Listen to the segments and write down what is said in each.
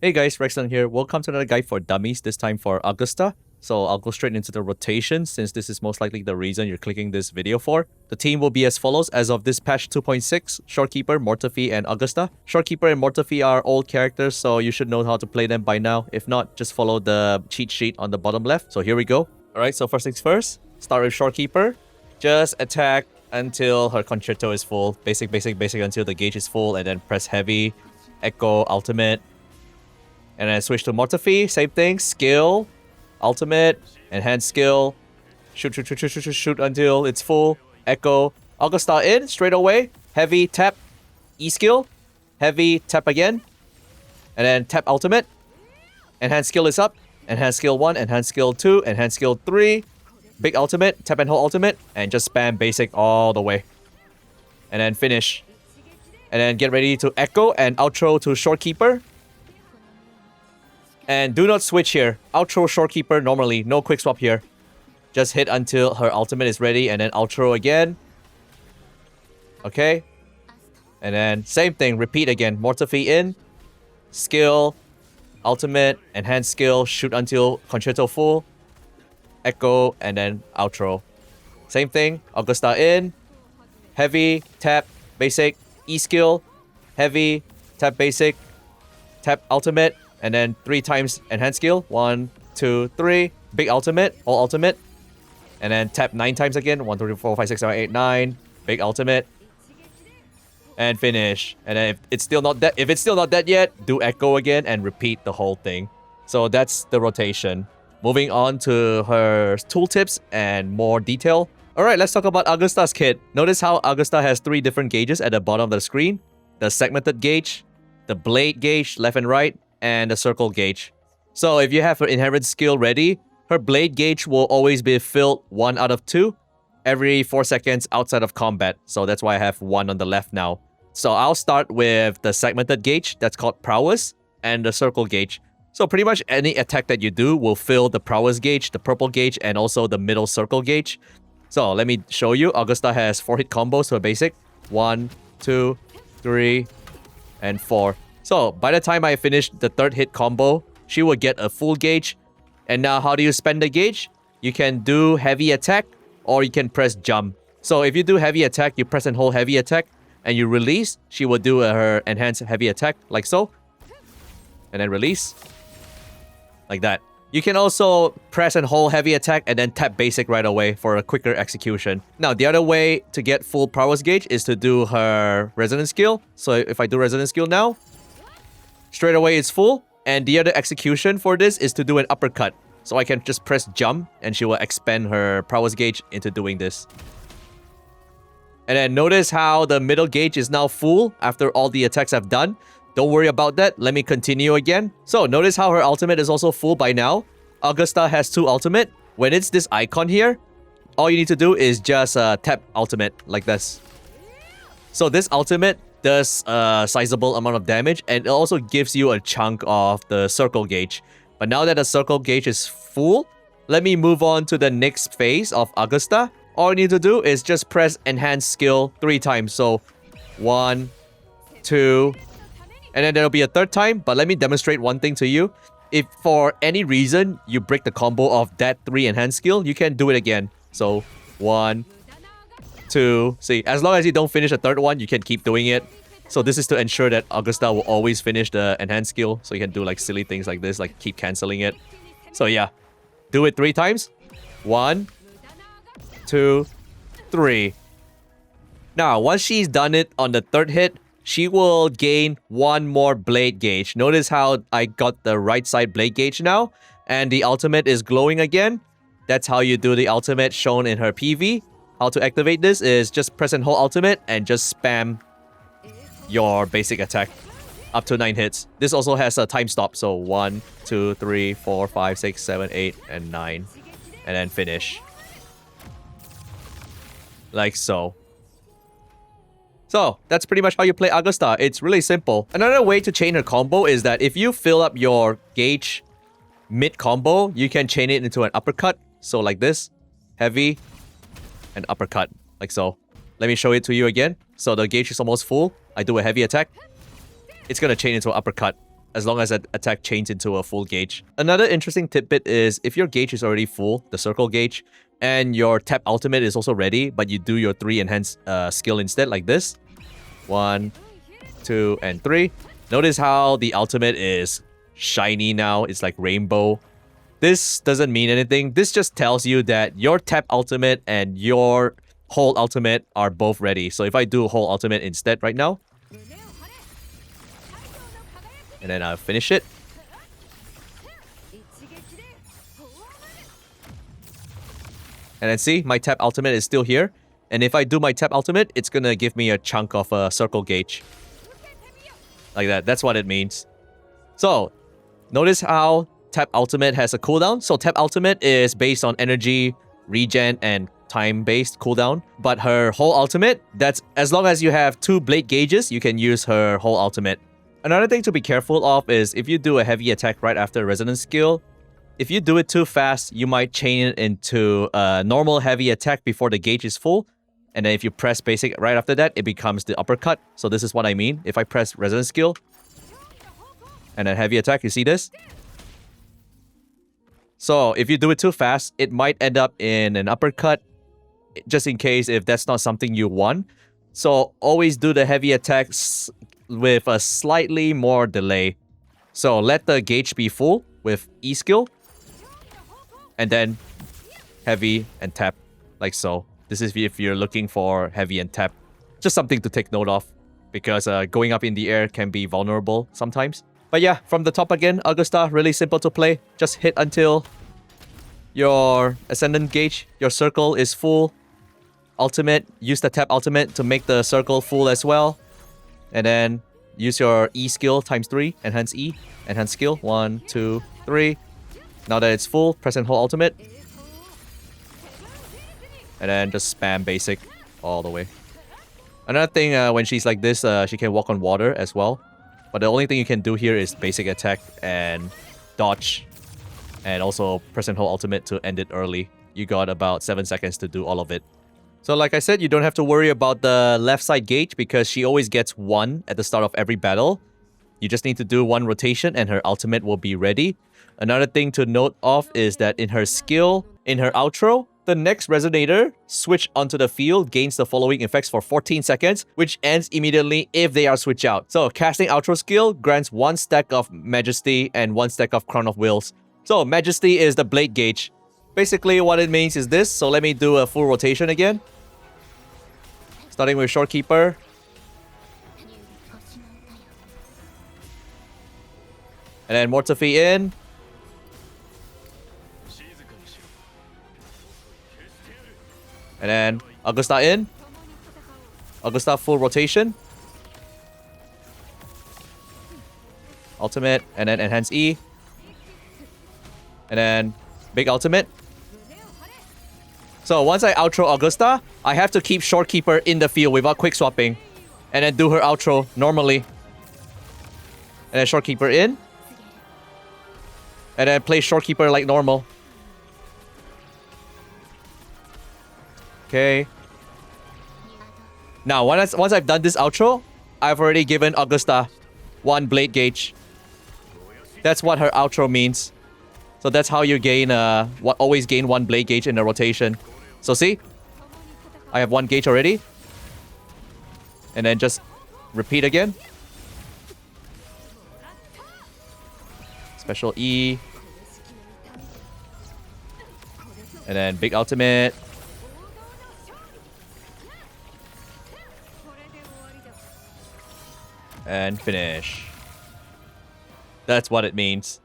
Hey guys, Rexlent here. Welcome to another guide for dummies, this time for Augusta. So I'll go straight into the rotation since this is most likely the reason you're clicking this video for. The team will be as follows as of this patch 2.6, Shorekeeper, Mortefi, and Augusta. Shorekeeper and Mortefi are old characters, so you should know how to play them by now. If not, just follow the cheat sheet on the bottom left. So here we go. Alright, so first things first, start with Shorekeeper. Just attack until her concerto is full. Basic until the gauge is full, and then press heavy, echo, ultimate. And then switch to Mortefi, same thing, skill, ultimate, enhanced skill, shoot until it's full, echo, Augusta in, straight away, heavy, tap, E-skill, heavy, tap again, and then tap ultimate, enhanced skill is up, enhanced skill 1, enhanced skill 2, enhanced skill 3, big ultimate, tap and hold ultimate, and just spam basic all the way. And then finish. And then get ready to echo and outro to Shorekeeper. And do not switch here. Outro Shorekeeper normally. No quick swap here. Just hit until her ultimate is ready and then outro again. Okay. And then same thing. Repeat again. Mortefi in. Skill. Ultimate. Enhanced skill. Shoot until concerto full. Echo. And then outro. Same thing. Augusta in. Heavy. Tap. Basic. E-skill. Heavy. Tap basic. Tap ultimate. And then 3 times enhanced skill. 1, 2, 3. Big ultimate. All ultimate. And then tap 9 times again. 1, 2, 3, 4, 5, 6, 7, 8, 9. Big ultimate. And finish. And then if it's still not dead yet, do echo again and repeat the whole thing. So that's the rotation. Moving on to her tooltips and more detail. Alright, let's talk about Augusta's kit. Notice how Augusta has 3 different gauges at the bottom of the screen. The segmented gauge, the blade gauge left and right, and the circle gauge. So if you have her inherent skill ready, her blade gauge will always be filled 1 out of 2 every 4 seconds outside of combat. So that's why I have 1 on the left now. So I'll start with the segmented gauge, that's called prowess, and the circle gauge. So pretty much any attack that you do will fill the prowess gauge, the purple gauge, and also the middle circle gauge. So let me show you. Augusta has 4 hit combos for basic. 1, 2, 3, and 4. So by the time I finish the 3rd hit combo, she will get a full gauge. And now how do you spend the gauge? You can do heavy attack or you can press jump. So if you do heavy attack, you press and hold heavy attack and you release, she will do her enhanced heavy attack like so. And then release. Like that. You can also press and hold heavy attack and then tap basic right away for a quicker execution. Now, the other way to get full prowess gauge is to do her resonance skill. So if I do resonance skill now, straight away it's full. And the other execution for this is to do an uppercut. So I can just press jump and she will expand her prowess gauge into doing this. And then notice how the middle gauge is now full after all the attacks I've done. Don't worry about that. Let me continue again. So notice how her ultimate is also full by now. Augusta has 2 ultimate. When it's this icon here, all you need to do is just tap ultimate like this. So this ultimate does a sizable amount of damage and it also gives you a chunk of the circle gauge. But now that the circle gauge is full, let me move on to the next phase of Augusta. All you need to do is just press enhanced skill 3 times. So 1, 2, and then there'll be a 3rd time. But let me demonstrate one thing to you. If for any reason you break the combo of that 3 enhanced skill, you can do it again. So 1, 2, see, as long as you don't finish a 3rd one, you can keep doing it. So this is to ensure that Augusta will always finish the enhanced skill. So you can do like silly things like this, like keep cancelling it. So yeah, do it 3 times. 1, 2, 3. Now, once she's done it on the 3rd hit, she will gain 1 more blade gauge. Notice how I got the right side blade gauge now. And the ultimate is glowing again. That's how you do the ultimate shown in her PV. How to activate this is just press and hold ultimate and just spam your basic attack up to 9 hits. This also has a time stop. So 1, 2, 3, 4, 5, 6, 7, 8, and 9. And then finish. Like so. So that's pretty much how you play Augusta. It's really simple. Another way to chain her combo is that if you fill up your gauge mid-combo, you can chain it into an uppercut. So like this. Heavy. And uppercut. Like so. Let me show it to you again. So the gauge is almost full. I do a heavy attack. It's gonna chain into an uppercut. as long as that attack chains into a full gauge. Another interesting tidbit is if your gauge is already full, the circle gauge, and your tap ultimate is also ready, but you do your 3 enhanced skill instead like this. 1, 2, and 3. Notice how the ultimate is shiny now. It's like rainbow. This doesn't mean anything. This just tells you that your tap ultimate and your whole ultimate are both ready. So if I do whole ultimate instead right now, and then I'll finish it. And then see, my tap ultimate is still here. And if I do my tap ultimate, it's gonna give me a chunk of a circle gauge. Like that. That's what it means. So, notice how tap ultimate has a cooldown. So tap ultimate is based on energy, regen, and time-based cooldown. But her whole ultimate, that's as long as you have 2 blade gauges, you can use her whole ultimate. Another thing to be careful of is if you do a heavy attack right after a resonance skill, if you do it too fast, you might chain it into a normal heavy attack before the gauge is full. And then if you press basic right after that, it becomes the uppercut. So this is what I mean. If I press resonance skill and then heavy attack, you see this? So if you do it too fast, it might end up in an uppercut, just in case if that's not something you want. So always do the heavy attacks with a slightly more delay. So let the gauge be full with E skill, and then heavy and tap, like so. This is if you're looking for heavy and tap. Just something to take note of, because going up in the air can be vulnerable sometimes. But yeah, from the top again, Augusta, really simple to play. Just hit until your ascendant gauge, your circle is full. Ultimate, use the tap ultimate to make the circle full as well. And then use your E skill times 3, enhance E, enhance skill, 1, 2, 3. Now that it's full, press and hold ultimate. And then just spam basic all the way. Another thing, when she's like this, she can walk on water as well. But the only thing you can do here is basic attack and dodge. And also press and hold ultimate to end it early. You got about 7 seconds to do all of it. So like I said, you don't have to worry about the left side gauge because she always gets 1 at the start of every battle. You just need to do 1 rotation and her ultimate will be ready. Another thing to note of is that in her skill, in her outro, the next resonator switch onto the field gains the following effects for 14 seconds, which ends immediately if they are switched out. So casting outro skill grants 1 stack of Majesty and 1 stack of Crown of Wills. So Majesty is the blade gauge. Basically what it means is this. So let me do a full rotation again. Starting with Shorekeeper. And then Mortefee in. And then Augusta in. Augusta full rotation. Ultimate. And then enhance E. And then big ultimate. So once I outro Augusta, I have to keep Shorekeeper in the field without quick swapping. And then do her outro normally. And then Shorekeeper in. And then play Shorekeeper like normal. Okay. Now, once I've done this outro, I've already given Augusta 1 blade gauge. That's what her outro means. So that's how you gain, always gain 1 blade gauge in a rotation. So see? I have 1 gauge already. And then just repeat again. Special E. And then big ultimate. And finish. That's what it means.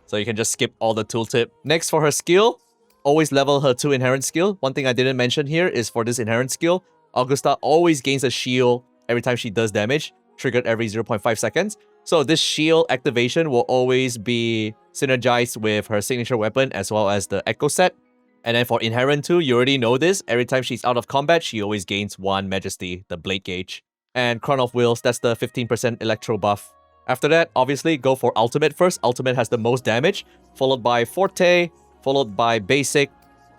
So you can just skip all the tooltip. Next, for her skill, always level her 2 inherent skill. One thing I didn't mention here is for this inherent skill, Augusta always gains a shield every time she does damage, triggered every 0.5 seconds. So this shield activation will always be synergized with her signature weapon as well as the Echo set. And then for inherent 2, you already know this. Every time she's out of combat, she always gains 1 Majesty, the blade gauge. And Crown of Wills, that's the 15% electro buff. After that, obviously, go for Ultimate first. Ultimate has the most damage, followed by Forte, followed by Basic,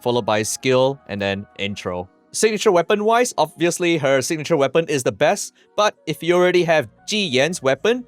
followed by Skill, and then Intro. signature weapon-wise, obviously her signature weapon is the best, but if you already have Ji Yan's weapon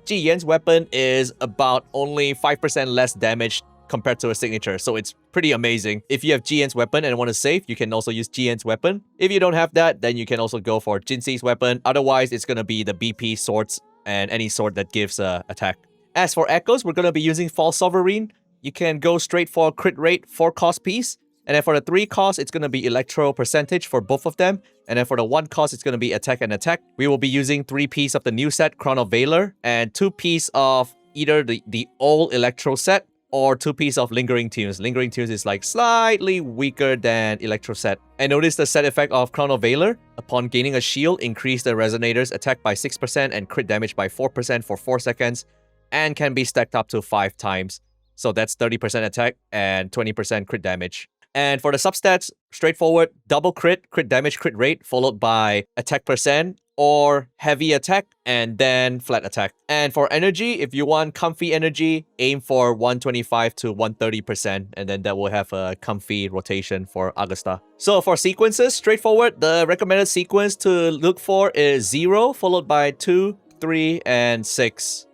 is about only 5% less damage compared to her signature, so it's pretty amazing. If you have Ji Yan's weapon and want to save, you can also use Ji Yan's weapon. If you don't have that, then you can also go for Jinxi's weapon. Otherwise, it's gonna be the BP swords and any sword that gives attack. As for echoes, we're gonna be using False Sovereign. You can go straight for crit rate 4 cost piece. And then for the 3 cost, it's going to be electro percentage for both of them. And then for the 1 cost, it's going to be attack and attack. We will be using 3 piece of the new set, Crown of Valor, and 2 piece of either the old electro set or 2 piece of Lingering Tunes. Lingering Tunes is like slightly weaker than electro set. And notice the set effect of Crown of Valor. Upon gaining a shield, increase the Resonator's attack by 6% and crit damage by 4% for 4 seconds. And can be stacked up to 5 times. So that's 30% attack and 20% crit damage. And for the substats, straightforward, double crit damage, crit rate, followed by attack percent or heavy attack, and then flat attack. And for energy, if you want comfy energy, aim for 125 to 130%, and then that will have a comfy rotation for Augusta. So for sequences, straightforward, the recommended sequence to look for is 0, followed by 2, 3, and 6.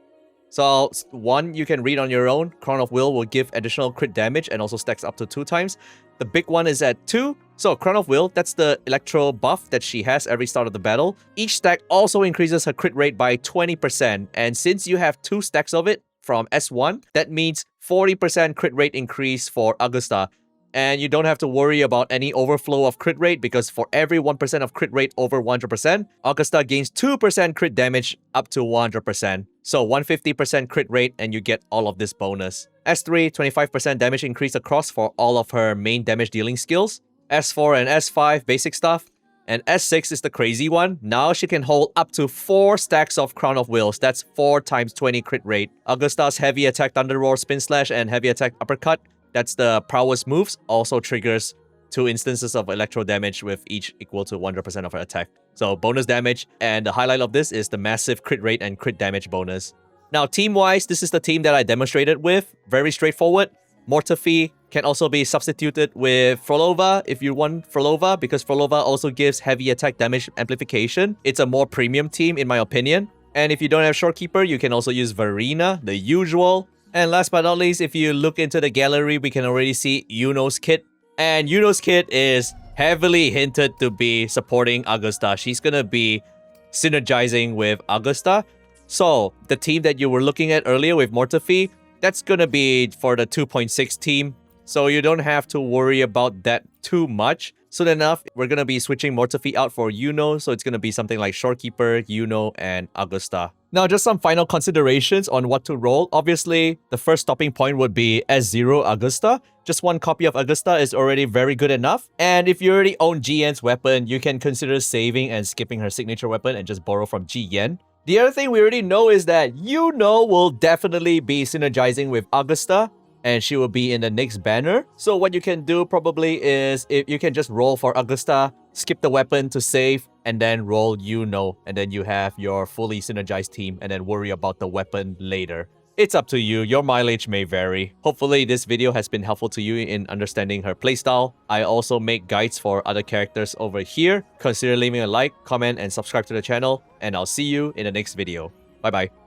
So 1, you can read on your own. Crown of Will give additional crit damage and also stacks up to 2 times. The big one is at 2. So Crown of Will, that's the electro buff that she has every start of the battle. Each stack also increases her crit rate by 20%. And since you have 2 stacks of it from S1, that means 40% crit rate increase for Augusta. And you don't have to worry about any overflow of crit rate because for every 1% of crit rate over 100%, Augusta gains 2% crit damage up to 100%. So 150% crit rate and you get all of this bonus. S3, 25% damage increase across for all of her main damage dealing skills. S4 and S5, basic stuff. And S6 is the crazy one. Now she can hold up to 4 stacks of Crown of Wills. That's 4 times 20 crit rate. Augusta's heavy attack Thunder Roar, Spin Slash, and heavy attack Uppercut. That's the prowess moves, also triggers 2 instances of electro damage with each equal to 100% of her attack. So bonus damage, and the highlight of this is the massive crit rate and crit damage bonus. Now team-wise, this is the team that I demonstrated with. Very straightforward. Mortafee can also be substituted with Frolova if you want Frolova, because Frolova also gives heavy attack damage amplification. It's a more premium team in my opinion. And if you don't have Shorekeeper, you can also use Varina, the usual. And last but not least, if you look into the gallery, we can already see Yuno's kit. And Yuno's kit is heavily hinted to be supporting Augusta. She's gonna be synergizing with Augusta. So the team that you were looking at earlier with Mortafee, that's gonna be for the 2.6 team. So you don't have to worry about that too much. Soon enough, we're gonna be switching Mortafee out for Yuno. So it's gonna be something like Shorekeeper, Yuno, and Augusta. Now, just some final considerations on what to roll. Obviously, the first stopping point would be S0 Augusta. Just 1 copy of Augusta is already very good enough. And if you already own Ji Yan's weapon, you can consider saving and skipping her signature weapon and just borrow from Ji Yan. The other thing we already know is that Yuno will definitely be synergizing with Augusta, and she will be in the next banner. So what you can do probably is, if you can just roll for Augusta, skip the weapon to save, and then roll Yuno, and then you have your fully synergized team, and then worry about the weapon later. It's up to you, your mileage may vary. Hopefully this video has been helpful to you in understanding her playstyle. I also make guides for other characters over here. Consider leaving a like, comment, and subscribe to the channel, and I'll see you in the next video. Bye bye.